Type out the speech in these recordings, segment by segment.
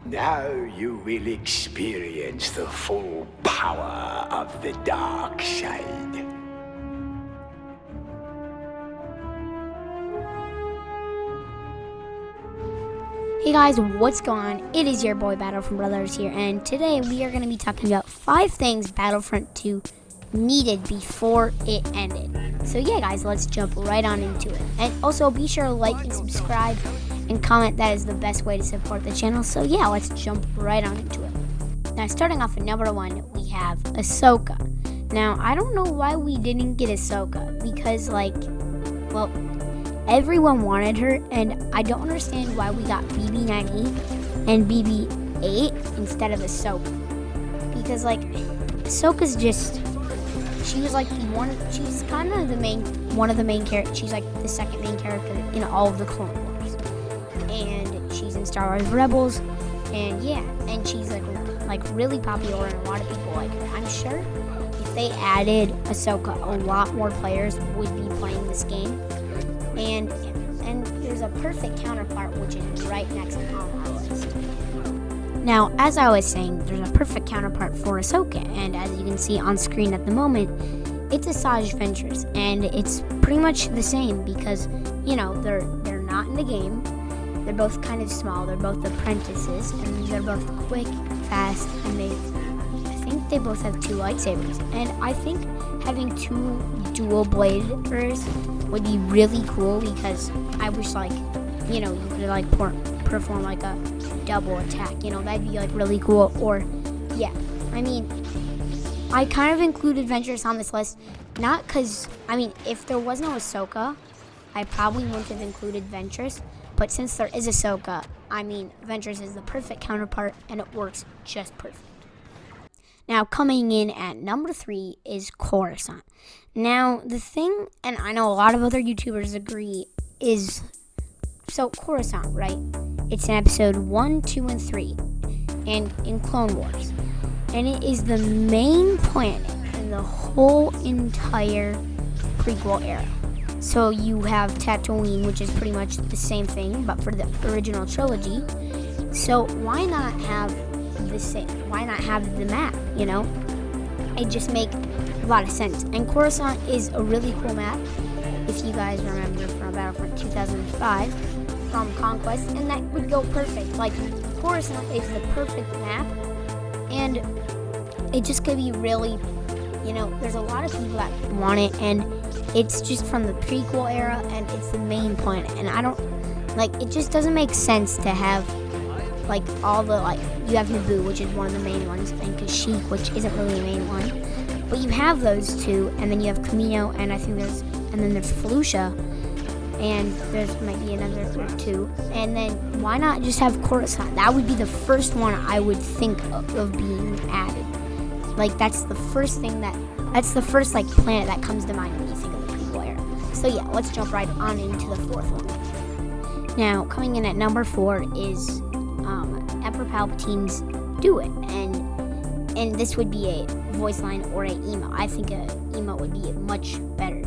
Now you will experience the full power of the dark side. Hey guys, what's going on? It is your boy Battlefront Brothers here, and today we are going to be talking about 5 things Battlefront 2 needed before it ended. So yeah guys, let's jump right on into it. And also be sure to like and subscribe and comment. That is the best way to support the channel. So yeah, let's jump right on into it. Now starting off at number 1, we have Ahsoka. Now I don't know why we didn't get Ahsoka, because everyone wanted her, and I don't understand why we got BB-9E and BB-8 instead of Ahsoka. Because Ahsoka's just, she was she's kind of one of the main characters. She's like the second main character in all of the Clone Wars, and she's in Star Wars Rebels, and yeah, and she's like really popular, and a lot of people like her. I'm sure if they added Ahsoka, a lot more players would be playing this game. And there's a perfect counterpart, which is right next on our list. Now, as I was saying, there's a perfect counterpart for Ahsoka, and as you can see on screen at the moment, it's Asajj Ventress, and it's pretty much the same because, you know, they're not in the game. They're both kind of small. They're both apprentices, and they're both quick, fast, and I think they both have 2 lightsabers. And I think having 2 dual bladers would be really cool, because I wish you could perform a double attack. That'd be really cool. Or yeah, I mean, I kind of included Ventress on this list, not because, if there was no Ahsoka, I probably wouldn't have included Ventress, but since there is Ahsoka, Ventress is the perfect counterpart, and it works just perfect. Now, coming in at number 3 is Coruscant. Now, the thing, and I know a lot of other YouTubers agree, is, so Coruscant, right? It's in episode 1, 2, and 3, and in Clone Wars. And it is the main planet in the whole entire prequel era. So you have Tatooine, which is pretty much the same thing, but for the original trilogy. So why not have why not have the map, It just make a lot of sense. And Coruscant is a really cool map, if you guys remember from Battlefront 2005 from Conquest, and that would go perfect. Coruscant is the perfect map, and it just could be really, there's a lot of people that want it, and it's just from the prequel era, and it's the main planet, and I don't, it just doesn't make sense to have all the, you have Naboo, which is one of the main ones, and Kashyyyk, which isn't really a main one, but you have those 2, and then you have Camino, and then there's Felucia, and there's might be another or 2, and then why not just have Coruscant? That would be the first one I would think of being added. That's the first planet that comes to mind when you think of the prequel era. So yeah, let's jump right on into the 4th one. Now, coming in at number 4 is Emperor Palpatine's Do It, and this would be a voice line or a emote. I think a emote would be much better.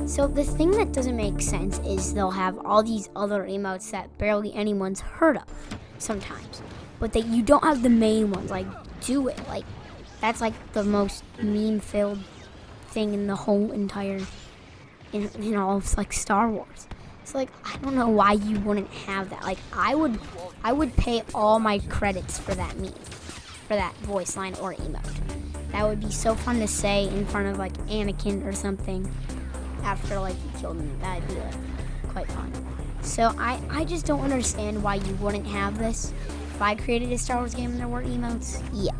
So the thing that doesn't make sense is they'll have all these other emotes that barely anyone's heard of sometimes, but that you don't have the main ones, Do It. That's the most meme-filled thing in the whole entire, in all of Star Wars. So I don't know why you wouldn't have that. I would pay all my credits for that meme, for that voice line or emote. That would be so fun to say in front of Anakin or something after you killed him. That'd be quite fun. So I just don't understand why you wouldn't have this. If I created a Star Wars game and there were emotes, yeah,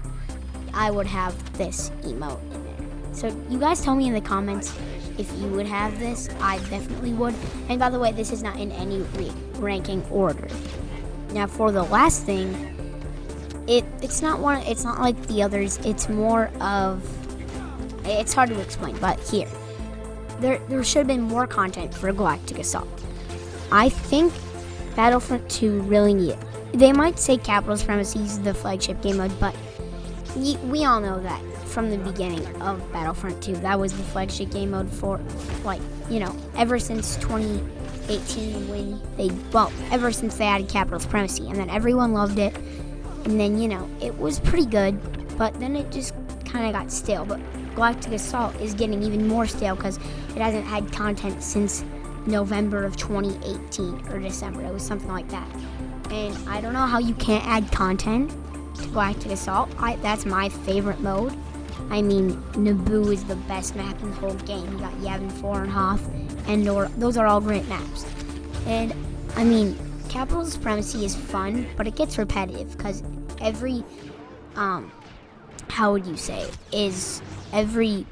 I would have this emote in there. So you guys tell me in the comments if you would have this. I definitely would. And by the way, this is not in any ranking order. Now for the last thing, it's not like the others. It's more of, it's hard to explain, but here, there should have been more content for Galactic Assault. I think Battlefront 2 really needed it. They might say Capital Supremacy is the flagship game mode, but we all know that from the beginning of Battlefront 2, that was the flagship game mode for, ever since 2018 when ever since they added Capital Supremacy, and then everyone loved it, And then, it was pretty good, but then it just kind of got stale. But Galactic Assault is getting even more stale because it hasn't had content since November of 2018 or December. It was something like that. And I don't know how you can't add content to Galactic Assault. That's my favorite mode. I mean, Naboo is the best map in the whole game. You got Yavin 4 and Hoth, Endor. Those are all great maps. And I mean, Capital Supremacy is fun, but it gets repetitive because every how would you say it, is every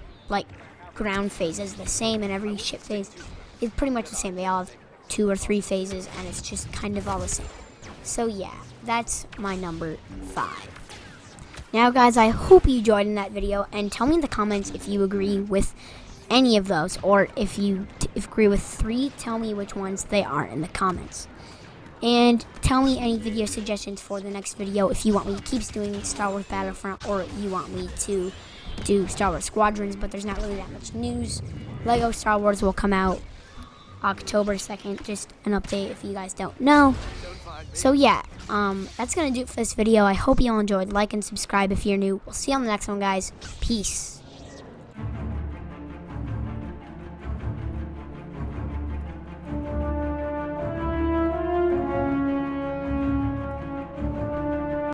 ground phase is the same, and every ship phase is pretty much the same. They all have 2 or 3 phases, and it's just kind of all the same. So yeah, that's my number 5. Now guys, I hope you enjoyed in that video, and tell me in the comments if you agree with any of those, or if you agree with 3, tell me which ones they are in the comments. And tell me any video suggestions for the next video, if you want me to keep doing Star Wars Battlefront, or you want me to do Star Wars Squadrons, but there's not really that much news. Lego Star Wars will come out October 2nd, just an update if you guys don't know. So yeah, that's gonna do it for this video. I hope you all enjoyed. Like and subscribe if you're new. We'll see you on the next one, guys. Peace.